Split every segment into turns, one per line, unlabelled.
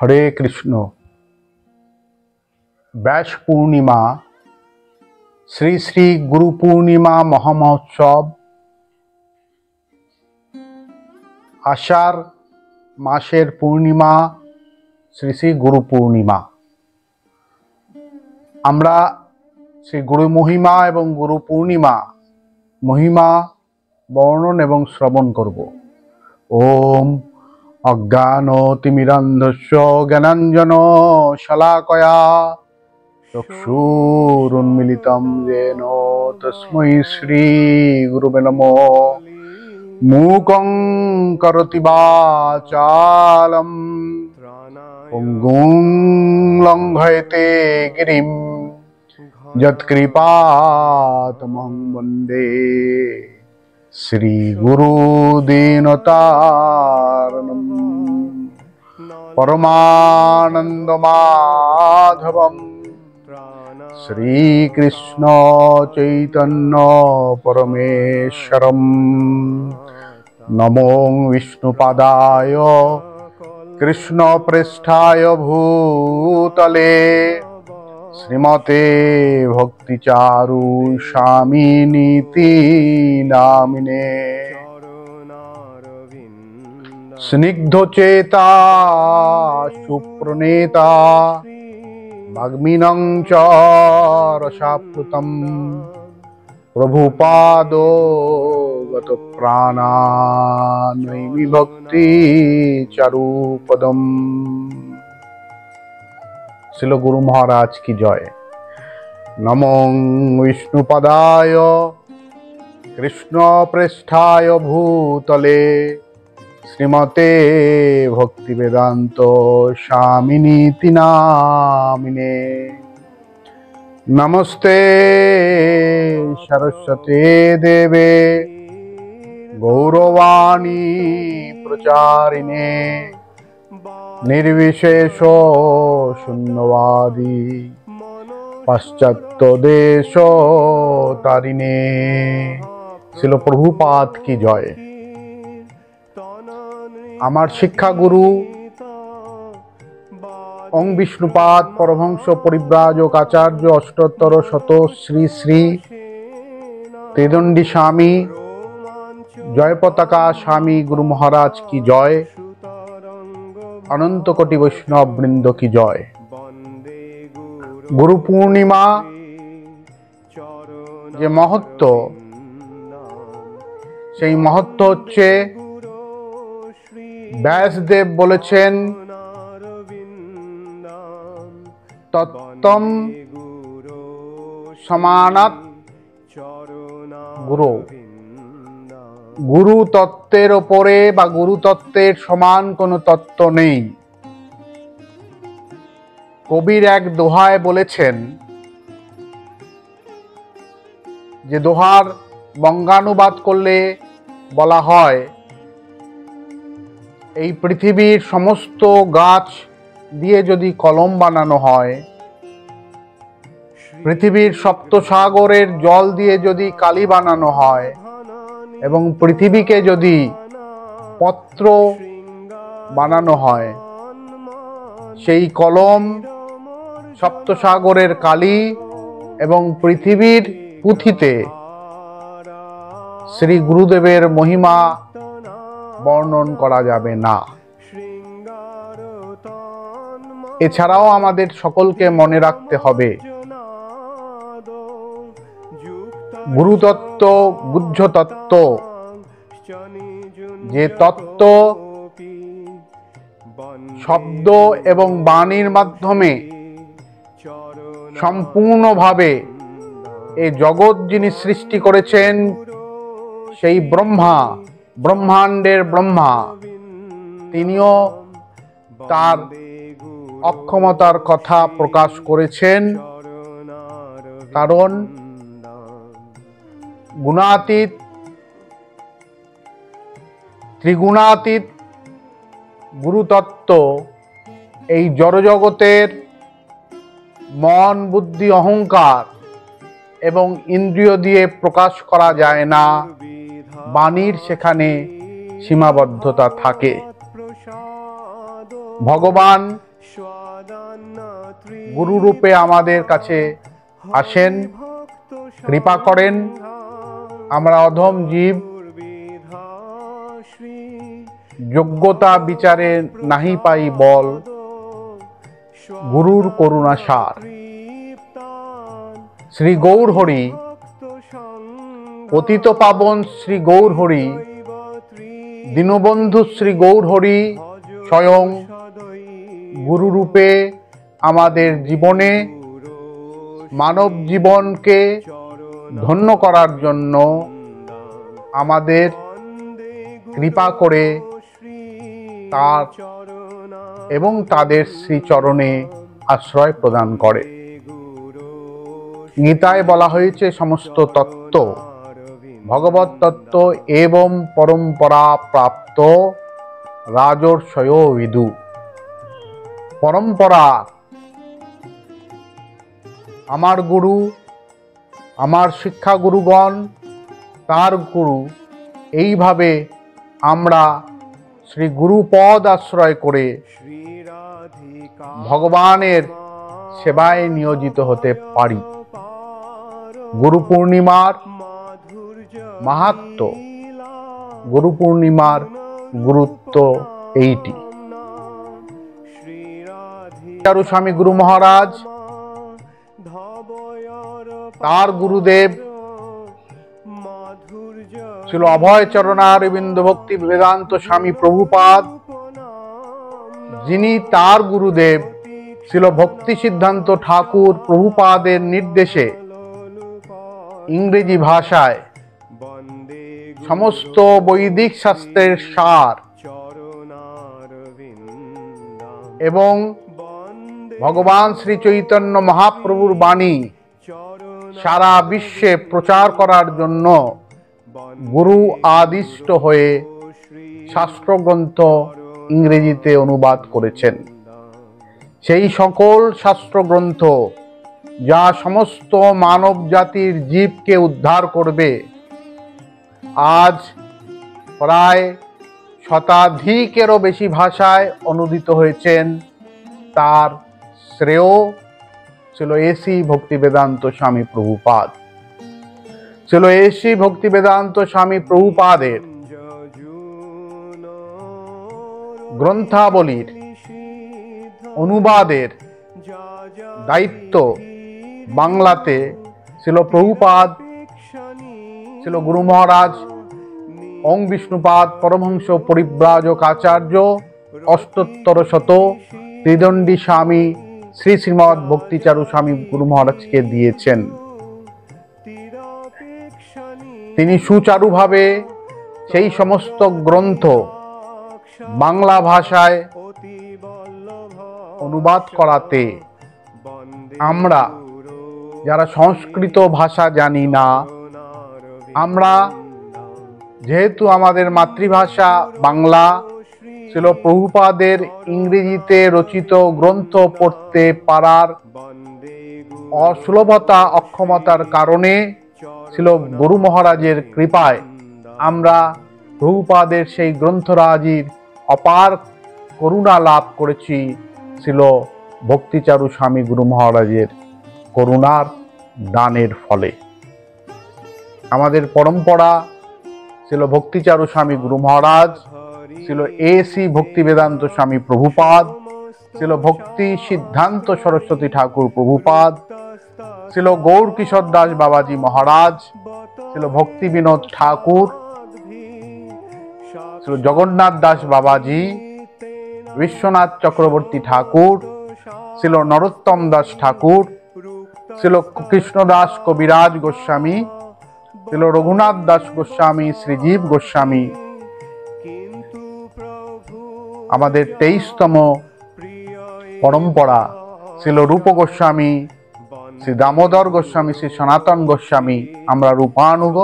হরে কৃষ্ণ। ব্যাস পূর্ণিমা, শ্রী শ্রী গুরু পূর্ণিমা মহামহোৎসব, আষাঢ় মাসের পূর্ণিমা, শ্রী শ্রী গুরু পূর্ণিমা। আমরা শ্রী গুরু মহিমা এবং গুরু পূর্ণিমা মহিমা বর্ণন এবং শ্রবণ করব। ওম অজ্ঞানতিমিরান্ধস্য জ্ঞানাঞ্জন শলাকয়া চক্ষুরুন্মিলিতং येन তস্मै শ্রী গুরুবে নমঃ। মূকং করোতি বাচালং পঙ্গুং লঙ্ঘয়তে গিরিম যৎকৃপাতমহং বন্দে শ্রী গুরু দীনতারণম পরমানন্দ মাধবম শ্রীকৃষ্ণ চৈতন্য পরমেশ্বরম। নমো বিষ্ণুপাদায় কৃষ্ণ পৃষ্ঠায় ভূতলে শ্রীমতে ভক্তিচারু স্বামিনীতি নামিনে। স্নিগ্ধচেতা সুপ্রণেতা ভাগ্মিনং চ রসাপ্লুতম প্রভুপাদো গত প্রাণা নৈমি ভক্তি চারুপদম। শ্রীল গুরু মহারাজ কি জয়। নমো বিষ্ণুপদায় কৃষ্ণ পৃষ্ঠায় ভূতলে শ্রীমতে ভক্তি বেদান্ত স্বামিনীতি নামিনে। নমস্তে সরস্বতী দেবে গৌরবাণী প্রচারিণে নির্বিশেষ শূন্যবাদী পাশ্চাত্য দেশ তারিণে। ছিল প্রভুপাদ কি জয়। আমার শিক্ষাগুরু ওং বিষ্ণুপাদ পরমহংস পরিব্রাজক আচার্য অষ্টোত্তর শত শ্রী শ্রী ত্রিদণ্ডী স্বামী জয় পতাকা স্বামী গুরু মহারাজ কি জয়। অনন্ত কোটি বৈষ্ণব বৃন্দ কি জয়। গুরু পূর্ণিমা যে মহত্ব, সেই মহত্ব হচ্ছে ব্যাসদেব বলেছেন তত্ত্বম সমানাৎ গুরু। গুরু তত্ত্বের ওপরে বা গুরু তত্ত্বের সমান কোনো তত্ত্ব নেই। কবির এক দোহায় বলেছেন, যে দোহার বঙ্গানুবাদ করলে বলা হয়, এই পৃথিবীর সমস্ত গাছ দিয়ে যদি কলম বানানো হয়, পৃথিবীর সপ্তসাগরের জল দিয়ে যদি কালি বানানো হয়, এবং পৃথিবীকে যদি পত্র বানানো হয়, সেই কলম, সপ্তসাগরের কালি এবং পৃথিবীর পুঁথিতে শ্রী গুরুদেবের মহিমা বর্ণন করা যাবে না। এছাড়াও আমাদের সকলকে মনে রাখতে হবে, গুরুতত্ত্ব, গুহ্য তত্ত্ব, যে তত্ত্ব শব্দ এবং বাণীর মাধ্যমে সম্পূর্ণভাবে এই জগৎ যিনি সৃষ্টি করেছেন, সেই ব্রহ্মা, ব্রহ্মাণ্ডের ব্রহ্মা, তিনিও তার অক্ষমতার কথা প্রকাশ করেছেন। কারণ গুণাতীত, ত্রিগুণাতীত গুরুতত্ত্ব এই জড়জগতের মন, বুদ্ধি, অহংকার এবং ইন্দ্রিয় দিয়ে প্রকাশ করা যায় না। বাণীর সেখানে সীমাবদ্ধতা থাকে। ভগবান গুরুরূপে আমাদের কাছে আসেন, কৃপা করেন। আমরা অধম জীব, যোগ্যতা বিচারে নাহি পাই বল, গুরুর করুণা সার। শ্রী গৌর হরি, পতিত পাবন শ্রী গৌর হরি, দীনবন্ধু শ্রী গৌর হরি স্বয়ং গুরুরূপে আমাদের জীবনে মানব জীবনকে ধন্য করার জন্য আমাদের কৃপা করে তার এবং তাদের শ্রীচরণে আশ্রয় প্রদান করে। গীতায় বলা হয়েছে সমস্ত তত্ত্ব ভগবত তত্ত্ব এবং পরম্পরা প্রাপ্ত রাজর্ষয় বিদু। পরম্পরা আমার গুরু, আমার শিক্ষা গুরুগণ, তার গুরু, এইভাবে আমরা শ্রী গুরুপদ আশ্রয় করে ভগবানের সেবায় নিয়োজিত হতে পারি। গুরু পূর্ণিমার মাহাত্ম্য, গুরু পূর্ণিমার গুরুত্ব এইটি। স্বামী গুরু মহারাজ, তার গুরুদেব ছিল অভয় চরণারবিন্দ ভক্তি বেদান্ত স্বামী প্রভুপাদ, যিনি তার গুরুদেব ছিল ভক্তি সিদ্ধান্ত ঠাকুর প্রভুপাদের নির্দেশে ইংরেজি ভাষায় সমস্ত বৈদিক শাস্ত্রের সার এবং ভগবান শ্রী চৈতন্য মহাপ্রভুর বাণী সারা বিশ্বে প্রচার করার জন্য গুরু আদিষ্ট হয়ে শাস্ত্রগ্রন্থ ইংরেজিতে অনুবাদ করেছেন। সেই সকল শাস্ত্রগ্রন্থ যা সমস্ত মানব জাতির জীবকে উদ্ধার করবে, আজ প্রায় শতাধিকেরও বেশি ভাষায় অনুদিত হয়েছেন। তার শ্রেয় ছিল এসি ভক্তি বেদান্ত স্বামী প্রভুপাদ, ছিল এসি ভক্তি বেদান্ত স্বামী প্রভুপাদের গ্রন্থাবলীর অনুবাদের দায়িত্ব বাংলাতে ছিল প্রভুপাদ, ছিল গুরু মহারাজ ওং বিষ্ণুপাদ পরমহংস পরিব্রাজক আচার্য অষ্টোত্তর শত ত্রিদণ্ডী স্বামী শ্রী শ্রীমৎ ভক্তিচারু স্বামী গুরু মহারাজকে দিয়েছেন। তিনি সুচারুভাবে সেই সমস্ত গ্রন্থ বাংলা ভাষায় অনুবাদ করাতে আমরা যারা সংস্কৃত ভাষা জানি না, আমরা যেহেতু আমাদের মাতৃভাষা বাংলা ছিল, প্রভুপাদের ইংরেজিতে রচিত গ্রন্থ পড়তে পারার অসুলভতা অক্ষমতার কারণে ছিল গুরু মহারাজের কৃপায় আমরা প্রভুপাদের সেই গ্রন্থরাজির অপার করুণা লাভ করেছি। ছিল ভক্তিচারু স্বামী গুরু মহারাজের করুণার দানের ফলে। আমাদের পরম্পরা ছিল ভক্তিচারু স্বামী গুরু মহারাজ, ছিল এসি ভক্তি বেদান্ত স্বামী প্রভুপাদ, ছিল ভক্তি সিদ্ধান্ত সরস্বতী ঠাকুর প্রভুপাদ, ছিল গৌর কিশোর দাস বাবাজি মহারাজ, ছিল ভক্তি বিনোদ ঠাকুর, ছিল জগন্নাথ দাস বাবাজি, বিশ্বনাথ চক্রবর্তী ঠাকুর, ছিল নরোত্তম দাস ঠাকুর, ছিল কৃষ্ণদাস কবিরাজ গোস্বামী, ছিল রঘুনাথ দাস গোস্বামী, শ্রীজীব গোস্বামী। আমাদের 23তম পরম্পরা ছিল রূপ গোস্বামী, শ্রী দামোদর গোস্বামী, শ্রী সনাতন গোস্বামী। আমরা রূপানুগ।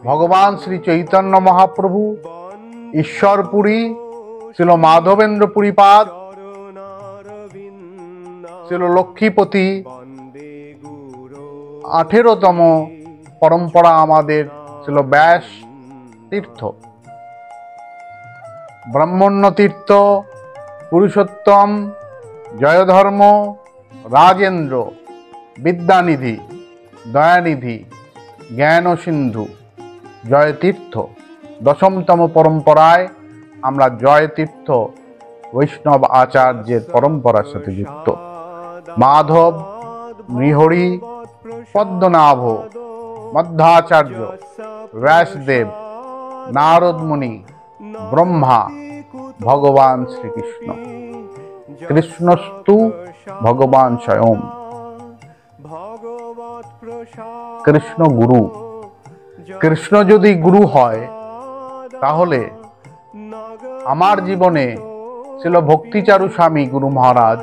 ভগবান শ্রী চৈতন্য মহাপ্রভু ঈশ্বরপুরী ছিল মাধবেন্দ্র পুরীপাদ, ছিল লক্ষ্মীপতি। 18তম পরম্পরা আমাদের ছিল ব্যাস তীর্থ, ব্রহ্মণ্য তীর্থ, পুরুষোত্তম, জয়ধর্ম, রাজেন্দ্র, বিদ্যানিধি, দয়ানিধি, জ্ঞান সিন্ধু, জয়তীর্থ। দশমতম পরম্পরায় আমরা জয়তীর্থ বৈষ্ণব আচার্যের পরম্পরার সাথে যুক্ত। মাধব, নৃহরি, পদ্মনাভ, মধ্বাচার্য, ব্যাসদেব, নারদ মুনি, ব্রহ্মা, ভগবান শ্রীকৃষ্ণ। কৃষ্ণস্তু ভগবান স্বয়ং। কৃষ্ণ গুরু। কৃষ্ণ যদি গুরু হয় তাহলে আমার জীবনে ছিল ভক্তিচারু স্বামী গুরু মহারাজ,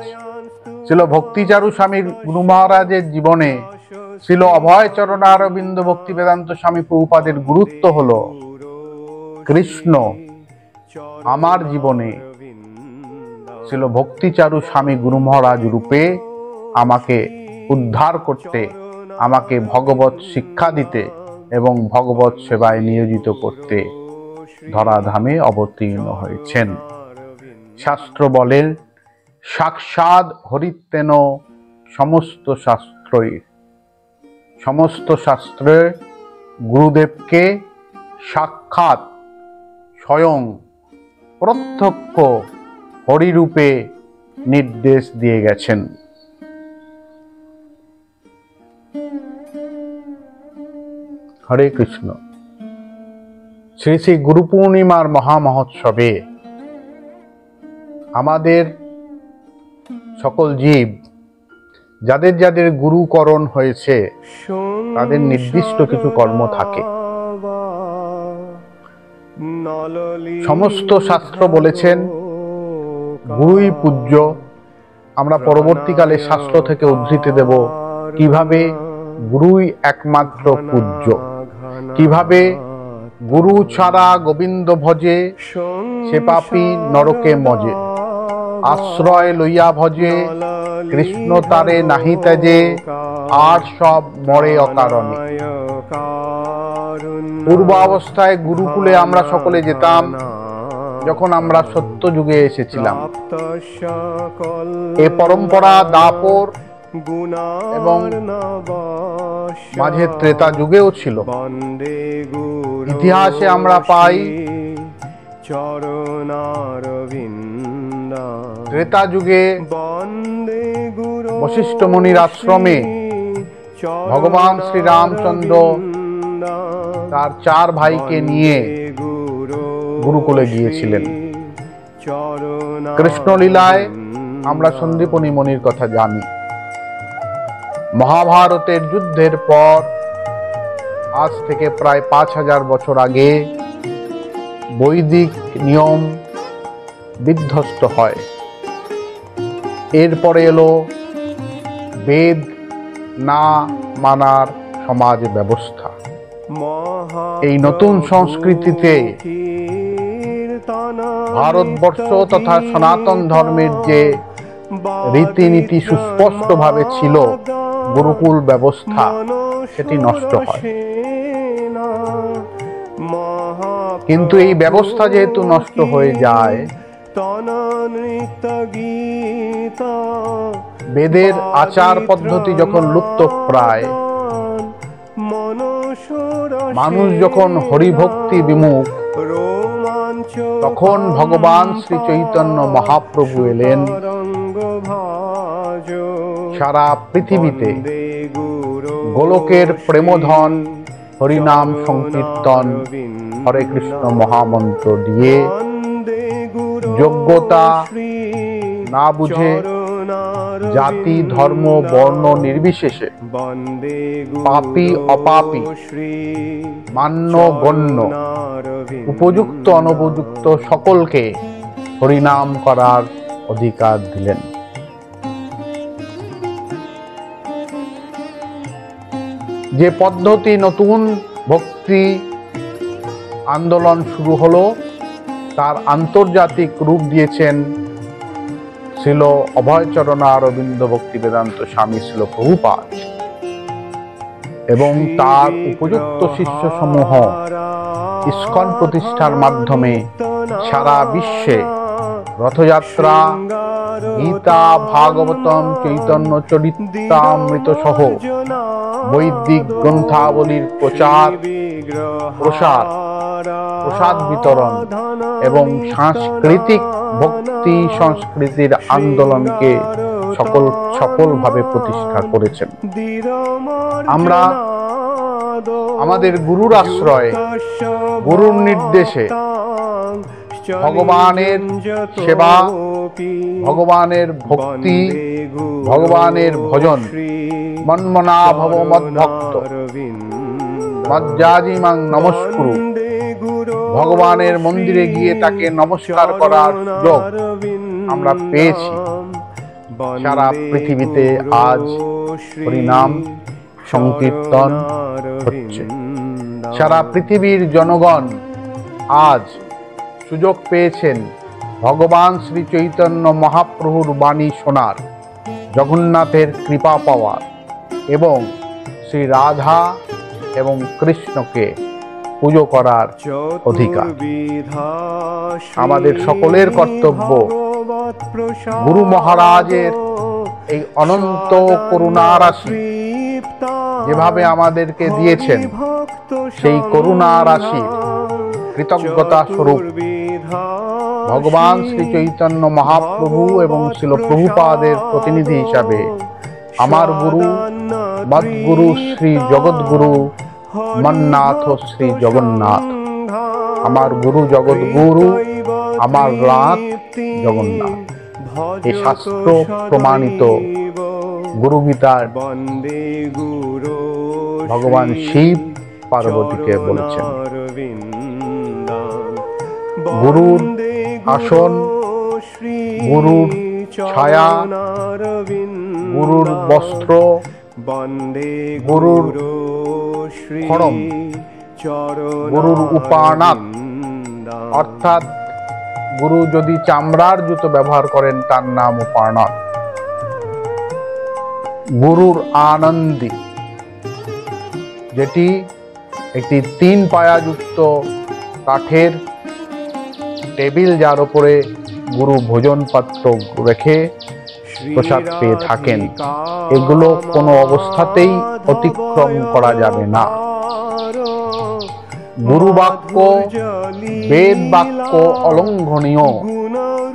ছিল ভক্তিচারু স্বামী গুরু মহারাজের জীবনে ছিল অভয় চরণারবিন্দ ভক্তি বেদান্ত স্বামী প্রভুপাদের গুরুত্ব হলো কৃষ্ণ। আমার জীবনে ছিল ভক্তিচারু স্বামী গুরু মহারাজ রূপে আমাকে উদ্ধার করতে, আমাকে ভগবত শিক্ষা দিতে এবং ভগবত সেবায় নিয়োজিত করতে ধরাধামে অবতীর্ণ হয়েছেন। শাস্ত্র বলেন, সাক্ষাৎ হরিতেন সমস্ত শাস্ত্রই। সমস্ত শাস্ত্রে গুরুদেবকে সাক্ষাৎ স্বয়ং প্রত্যক্ষ হরিরূপে নির্দেশ দিয়ে গেছেন। হরে কৃষ্ণ। শ্রী শ্রী গুরু পূর্ণিমার মহামহোৎসবে আমাদের সকল জীব যাদের যাদের গুরুকরণ হয়েছে তাদের নির্দিষ্ট কিছু কর্ম থাকে। সমস্ত শাস্ত্র বলেছেন গুরুই পূজ্য। আমরা পরবর্তীকালে শাস্ত্র থেকে উদ্ধৃতি দেব কিভাবে গুরুই একমাত্র পূজ্য, কিভাবে গুরু ছাড়া গোবিন্দ ভজে সে পাপী নরকে মজে, আশ্রয় লইয়া ভজে কৃষ্ণ তারে নাহি ত্যাজে, আর সব মরে অকারণে। পূর্ব অবস্থায় গুরুকুলে আমরা সকলে যেতাম যখন আমরা সত্য যুগে এসেছিলাম। এ পরম্পরা দাপর এবং মাঝে ত্রেতা যুগেও ছিল। ইতিহাসে আমরা পাই ত্রেতা যুগে বশিষ্ঠ মুনির আশ্রমে ভগবান শ্রী রামচন্দ্র তার 4 ভাইকে নিয়ে গুরুকুলে গিয়েছিলেন। কৃষ্ণলীলায় আমরা সন্দীপনী মুনির কথা জানি। মহাভারতের যুদ্ধের পর আজ থেকে প্রায় 5000 বছর আগে বৈদিক নিয়ম বিধ্বস্ত হয়। এরপরে এলো বেদ না মানার সমাজ ব্যবস্থা। এই নতুন সংস্কৃতিতে ভারতবর্ষ তথা সনাতন ধর্মের যে রীতিনীতি সুস্পষ্টভাবে ছিল, গুরুকুল ব্যবস্থা, সেটি নষ্ট হয়। কিন্তু এই ব্যবস্থা যেহেতু নষ্ট হয়ে যায়, বেদের আচার পদ্ধতি যখন লুপ্ত প্রায়, মানুষ যখন হরিভক্তি বিমুখ, তখন ভগবান শ্রী চৈতন্য মহাপ্রভু এলেন সারা পৃথিবীতে গোলকের প্রেমধন হরিনাম সংকীর্তন, হরে কৃষ্ণ মহামন্ত্র দিয়ে যোগ্যতা না বুঝে জাতি ধর্ম বর্ণ নির্বিশেষে পাপী অপাপী, মান্য গণ্য, উপযুক্ত অনুপযুক্ত সকলকে হরিনাম করার অধিকার দিলেন। যে পদ্ধতি নতুন ভক্তি আন্দোলন শুরু হলো, তার আন্তর্জাতিক রূপ দিয়েছেন ছিল অভয়চরণারবিন্দ ভক্তি বেদান্ত স্বামী ছিল প্রভুপাদ এবং তার উপযুক্ত শিষ্য সমূহ ইস্কন প্রতিষ্ঠার মাধ্যমে সারা বিশ্বে রথযাত্রা, গীতা, ভাগবতম, চৈতন্য চরিতামৃত সহ বৈদিক গ্রন্থাবলীর প্রচার প্রসার, প্রসাদ বিতরণ এবং সাংস্কৃতিক ভক্তি সংস্কৃতির আন্দোলনকে সফলভাবে প্রতিষ্ঠা করেছেন। আমরা আমাদের গুরুর আশ্রয়ে, গুরুর নির্দেশে ভগবানের সেবা, ভগবানের ভক্তি, ভগবানের ভজন, মন্মনা ভব মদ্ভক্ত মজ্জাজিমাং নমস্কুরু, ভগবানের মন্দিরে গিয়ে তাকে নমস্কার করার সুযোগ আমরা পেয়েছি। সারা পৃথিবীতে আজ হরিনাম সংকীর্তন হচ্ছে। সারা পৃথিবীর জনগণ আজ সুযোগ পেয়েছেন ভগবান শ্রী চৈতন্য মহাপ্রভুর বাণী শোনার, জগন্নাথের কৃপা পাওয়ার এবং শ্রী রাধা এবং কৃষ্ণকে পুজো করার অধিকার। আমাদের সকলের কর্তব্য গুরু মহারাজের এই অনন্ত করুণারাশি যেভাবে আমাদেরকে দিয়েছেন, সেই করুণারাশির কৃতজ্ঞতা স্বরূপ ভগবান শ্রী চৈতন্য মহাপ্রভু এবং শ্রীল প্রভুপাদের প্রতিনিধি হিসাবে আমার গুরু মদ্গুরু শ্রী জগৎগুরু মন্নাথ শ্রী জগন্নাথ, আমার গুরু জগৎগুরু, আমার নাথ জগন্নাথ, এই শাস্ত্র প্রমাণিত গুরু গীতার ভগবান শিব পার্বতীকে বলেছেন। গুরুর আসন, গুরুর ছায়া, গুরুর বস্ত্র, গুরুর খড়ম, গুরুর উপানাত, অর্থাৎ গুরু যদি চামড়ার জুতো ব্যবহার করেন তার নাম উপানাত। গুরুর আনন্দী, যেটি একটি 3 পায়াযুক্ত কাঠের টেবিল, যার উপরে গুরু ভোজন পাত্র রেখে প্রসাদ পেয়ে থাকেন। এগুলো কোনো অবস্থাতেই অতিক্রম করা যাবে না। গুরু বাক্য, বেদ বাক্য অলঙ্ঘনীয়,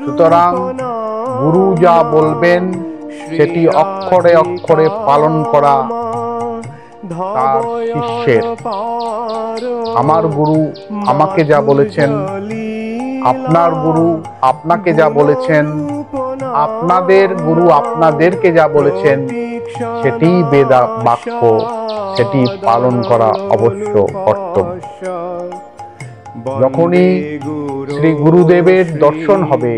সুতরাং গুরু যা বলবেন সেটি অক্ষরে অক্ষরে পালন করা তার শিষ্যের। আমার গুরু আমাকে যা বলেছেন, আপনার গুরু আপনাকে যা বলেছেন, আপনাদের গুরু আপনাদেরকে যা বলেছেন, সেটি বেদ বাক্য, সেটি পালন করা অবশ্য কর্তব্য। যখনই শ্রী গুরুদেবের দর্শন হবে,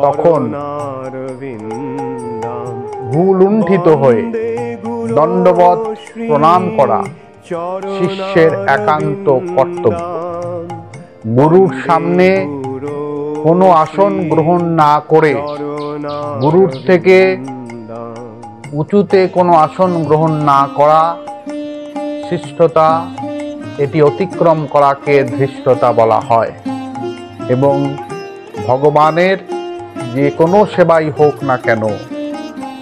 তখন ভুলুণ্ঠিত হয়ে দণ্ডবৎ প্রণাম করা শিষ্যের একান্ত কর্তব্য। গুরুর সামনে কোনো আসন গ্রহণ না করে, গুরুর থেকে উঁচুতে কোনো আসন গ্রহণ না করা শিষ্টতা, এটি অতিক্রম করাকে ধৃষ্টতা বলা হয়। এবং ভগবানের যে কোনো সেবাই হোক না কেন,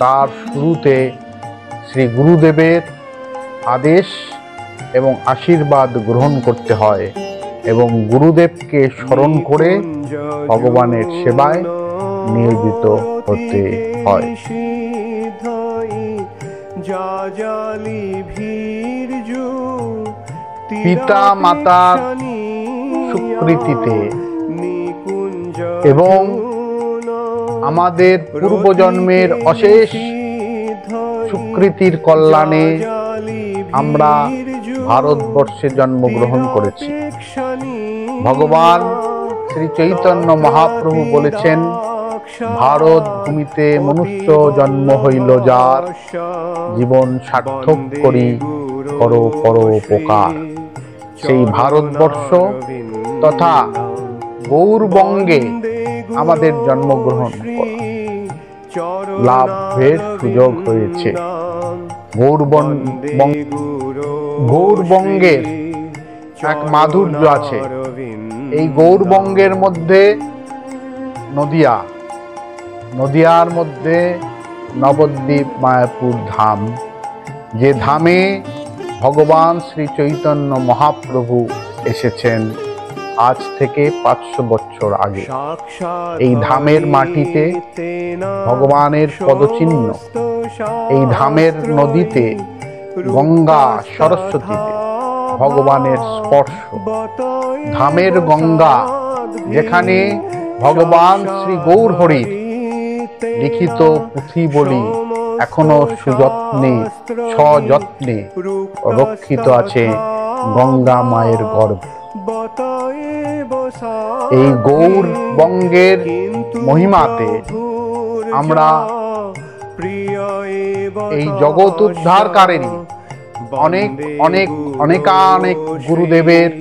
তার শুরুতে শ্রী গুরুদেবের আদেশ এবং আশীর্বাদ গ্রহণ করতে হয় এবং গুরুদেবকে স্মরণ করে ভগবানের সেবায় নিয়োজিত হতে হয়। পিতা মাতার স্বীকৃতিতে এবং আমাদের পূর্বজন্মের অশেষ স্বীকৃতির কল্যাণে আমরা ভারতবর্ষে জন্মগ্রহণ করেছি। ভগবান শ্রী চৈতন্য মহাপ্রভু বলেছেন, ভারত ভূমিতে মনুষ্য জন্ম হইল যার, জীবন সার্থক করি করো করো উপকার। সেই ভারতবর্ষ তথা গৌরবঙ্গে আমাদের জন্মগ্রহণ লাভের সুযোগ হয়েছে। গৌরবঙ্গের এক মাধুর্য আছে। এই গৌরবঙ্গের মধ্যে নদিয়া, নদিয়ার মধ্যে নবদ্বীপ মায়াপুর ধাম, যে ধামে ভগবান শ্রী চৈতন্য মহাপ্রভু এসেছেন আজ থেকে 500 বছর আগে। এই ধামের মাটিতে ভগবানের পদচিহ্ন, এই ধামের নদীতে গঙ্গা সরস্বতীতে ভগবানের স্পর্শ। ধামের গঙ্গা, যেখানে ভগবান শ্রী গৌর হরির লিখিত পুঁথি বলি এখনো সুযত্নে সযত্নে রক্ষিত আছে গঙ্গা মায়ের গর্ভে। এই গৌর বঙ্গের মহিমাতে আমরা এই জগৎ উদ্ধারকারী অনেকানেক গুরুদেবের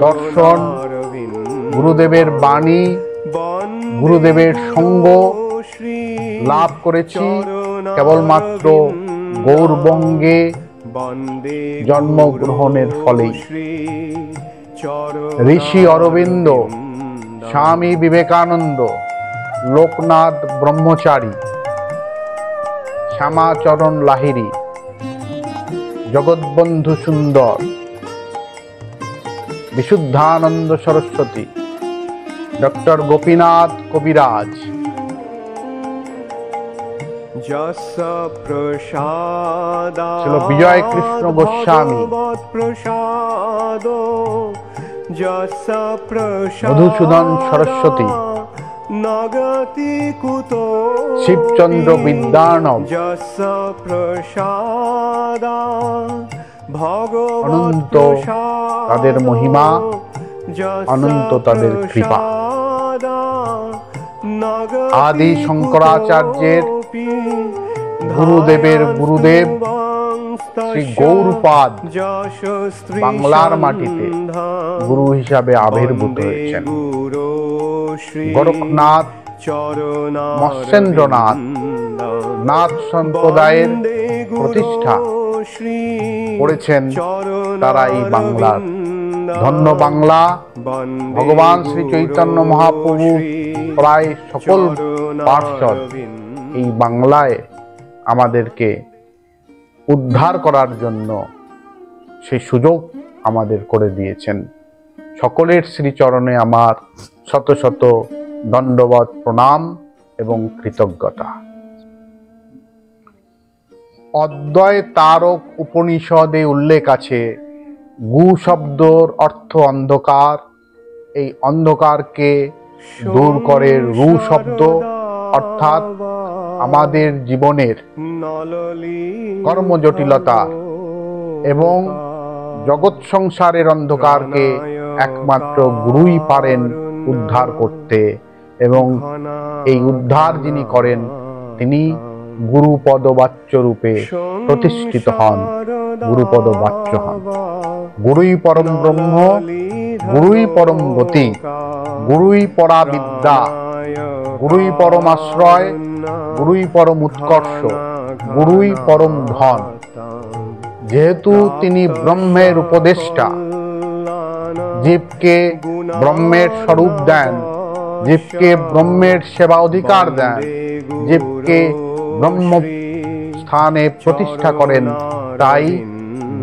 দর্শন, গুরুদেবের বাণী, গুরুদেবের সঙ্গ লাভ করেছি কেবলমাত্র গৌরবঙ্গে জন্মগ্রহণের ফলেই। ঋষি অরবিন্দ, স্বামী বিবেকানন্দ, লোকনাথ ব্রহ্মচারী, শ্যামাচরণ লাহিড়ী, জগৎবন্ধু সুন্দর, বিশুদ্ধানন্দ সরস্বতী, ডক্টর গোপীনাথ কবিরাজ, ছিল বিজয় কৃষ্ণ গোস্বামী, মধুসূদন সরস্বতী, শিবচন্দ্র বিদ্যার্ণব, অনন্ত তাদের মহিমা, অনন্ত তাদের কৃপা। আদি শঙ্করাচার্যের গুরুদেবের গুরুদেব শ্রী গৌরপাদ বাংলার মাটিতে গুরু হিসাবে আবির্ভূত হয়েছেন। গোরখনাথ, মৎস্যেন্দ্রনাথ, নাথ সম্প্রদায়ের প্রতিষ্ঠা করেছেন তারা এই বাংলার। ধন্য বাংলা। ভগবান শ্রী চৈতন্য মহাপ্রভু প্রায় সকল পার্ষদ এই বাংলায় আমাদেরকে উদ্ধার করার জন্য সেই সুযোগ আমাদের করে দিয়েছেন। সকলের শ্রীচরণে আমার শত শত দণ্ডবত প্রণাম এবং কৃতজ্ঞতা। অদ্বয় তারক উপনিষদে উল্লেখ আছে, গু শব্দর অর্থ অন্ধকার। এই অন্ধকারকে দূর করে রু শব্দ, অর্থাৎ আমাদের জীবনের কর্মজটিলতা এবং জগৎ সংসারের অন্ধকারকে একমাত্র গুরুই পারেন উদ্ধার করতে, এবং এই উদ্ধার যিনি করেন তিনি গুরুপদ বাচ্য রূপে প্রতিষ্ঠিত হন, গুরুপদ বাচ্য হন। গুরুই পরম ব্রহ্ম, গুরুই পরম গতি, গুরুই পরা বিদ্যা, গুরুই পরম আশ্রয়, গুরুই পরম উৎকর্ষ, গুরুই পরম ধন। যেহেতু তিনি ব্রহ্মের উপদেষ্টা, জীবকে ব্রহ্মের স্বরূপ দেন, জীবকে ব্রহ্মের সেবা অধিকার দেন, জীবকে ব্রহ্ম স্থানে প্রতিষ্ঠা করেন, তাই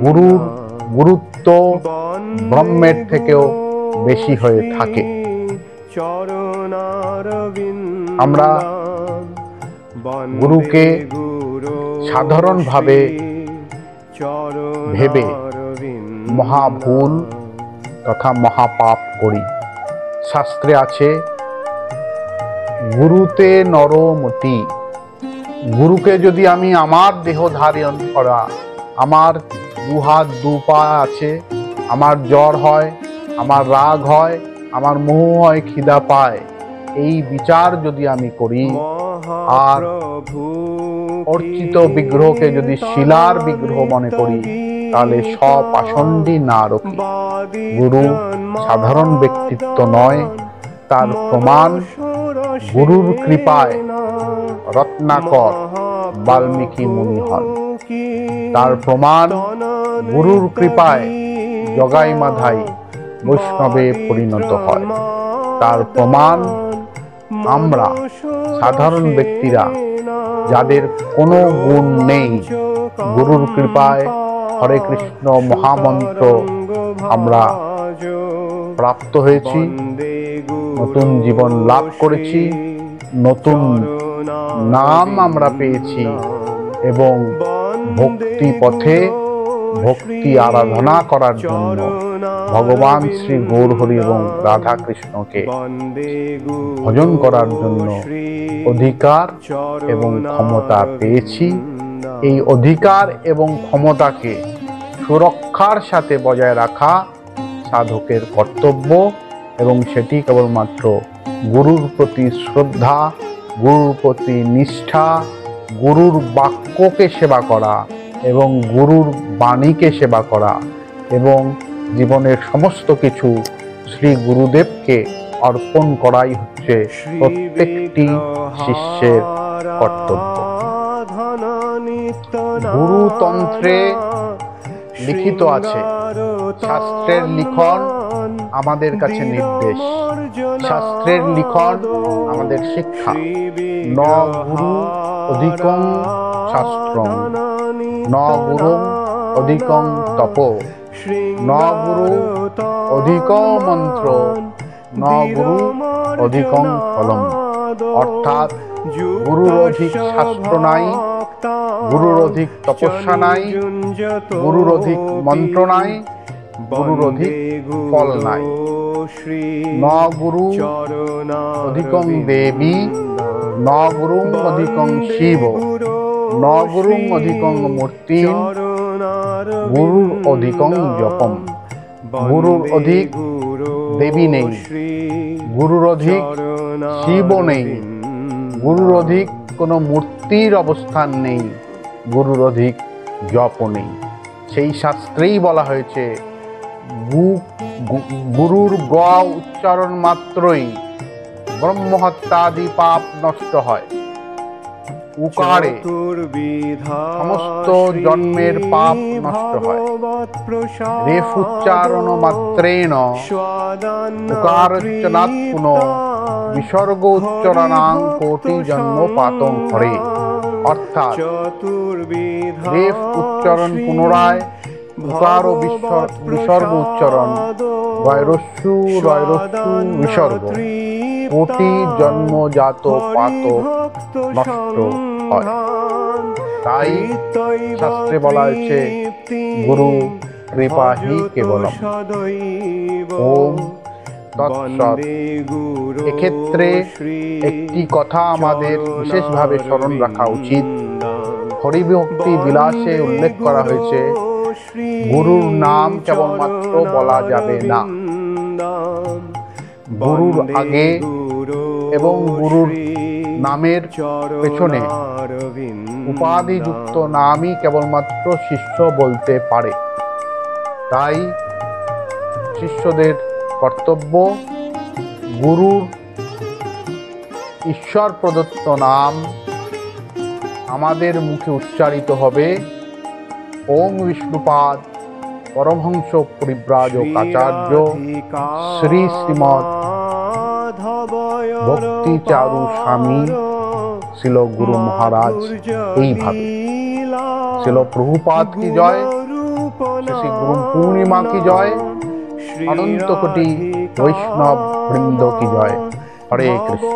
গুরুর গুরুত্ব ব্রহ্মের থেকেও বেশি হয়ে থাকে। আমরা গুরুকে সাধারণভাবে ভেবে মহাভুল তথা মহাপাপ করি। শাস্ত্রে আছে, গুরুতে নরমতি। গুরুকে যদি আমি আমার দেহ ধারণ করা, আমার দু হাত দু পা আছে, আমার জ্বর হয়, আমার রাগ হয়, আমার মোহ হয়, খিদা পায়, এই বিচার যদি আমি করি, আর অর্চিত বিগ্রহকে যদি শিলার বিগ্রহ মনে করি, তাহলে স্বপাষণ্ডী না রকি। গুরু সাধারণ ব্যক্তিত্ব নয়, তার প্রমাণ গুরুর কৃপায় রত্নাকর বাল্মীকি মুনি হন। তার প্রমাণ গুরুর কৃপায় জগাই মাধাই বৈষ্ণবে পরিণত হয়। তার প্রমাণ আমরা সাধারণ ব্যক্তিরা যাদের কোনো গুণ নেই, গুরুর কৃপায় হরে কৃষ্ণ মহামন্ত্র আমরা প্রাপ্ত হয়েছি, নতুন জীবন লাভ করেছি, নতুন নাম আমরা পেয়েছি এবং ভক্তি পথে ভক্তি আরাধনা করার জন্য ভগবান শ্রী গৌর হরি এবং রাধা কৃষ্ণকে ভজন করার জন্য অধিকার এবং ক্ষমতা পেয়েছি। এই অধিকার এবং ক্ষমতাকে সুরক্ষার সাথে বজায় রাখা সাধকের কর্তব্য এবং সেটি কেবলমাত্র গুরুর প্রতি শ্রদ্ধা, গুরুর প্রতি নিষ্ঠা, গুরুর বাক্যকে সেবা করা এবং গুরুর বাণীকে সেবা করা এবং জীবনের সমস্ত কিছু শ্রী গুরুদেবকে অর্পণ করাই হচ্ছে প্রত্যেকটি শিষ্যের কর্তব্য। গুরুতন্ত্রে লিখিত আছে, শাস্ত্রের লিখন আমাদের কাছে নির্দেশ, শাস্ত্রের লিখন আমাদের শিক্ষা। ন গুরু অধিকং শাস্ত্রং, ন গুরু অধিকং তপ, ন গুরু অধিক মন্ত্র, ন গুরু অধিকং ফলম। অর্থাৎ গুরুর অধিক শাস্ত্র নাই, গুরুর অধিক তপস্যা নাই, গুরুর অধিক মন্ত্র নাই, গুরুর অধিক ফল নাই। ন গুরু অধিকং দেবী, ন গুরু অধিকং শিব, ন গুরু অধিকং মূর্তি, গুরুর অধিকং জপম। গুরুর অধিক দেবী নেই, গুরুর অধিক শিব নেই, গুরুর অধিক কোনো মূর্তির অবস্থান নেই, গুরুর অধিক জপ নেই। সেই শাস্ত্রেই বলা হয়েছে গুরুর গ উচ্চারণ মাত্রই ব্রহ্মহত্যাদি পাপ নষ্ট হয়। উকারে সমস্ত জন্মের পাপ নষ্ট হয়। রেফ উচ্চারণ মাত্রেণ উকারোচ্চারণাৎ পুনঃ বিসর্গ উচ্চারণাং কোটি জন্ম পাতং হরে। অর্থাৎ রেফ উচ্চারণ পুনরায়, উকার বিসর্গ উচ্চারণ, রয়রস্যু বিসর্গ, কোটি জন্মজাত পাতক নষ্ট হয়। তাই শাস্ত্রে বলা হয়েছে গুরু কৃপা হি কেবলম। ওম তৎসৎ। এক্ষেত্রে একটি কথা আমাদের বিশেষভাবে স্মরণ রাখা উচিত। হরিভক্তি বিলাসে উল্লেখ করা হয়েছে গুরুর নাম কেবলমাত্র বলা যাবে না, গুরুর আগে এবং গুরুর নামের পেছনে উপাধিযুক্ত নামই কেবলমাত্র শিষ্য বলতে পারে। তাই শিষ্যদের কর্তব্য গুরুর ঈশ্বর প্রদত্ত নাম আমাদের মুখে উচ্চারিত হবে। ওম বিষ্ণুপাদ পরমহংস পরিব্রাজক আচার্য শ্রী শ্রীমৎ ভক্তিচারু স্বামী শিল গুরু মহারাজ এইভাবে। শিল প্রভুপাদ কি জয়, শ্রী গুরু পূর্ণিমা কি জয়, অনন্ত কোটি বৈষ্ণব বৃন্দ কি জয়। হরে কৃষ্ণ।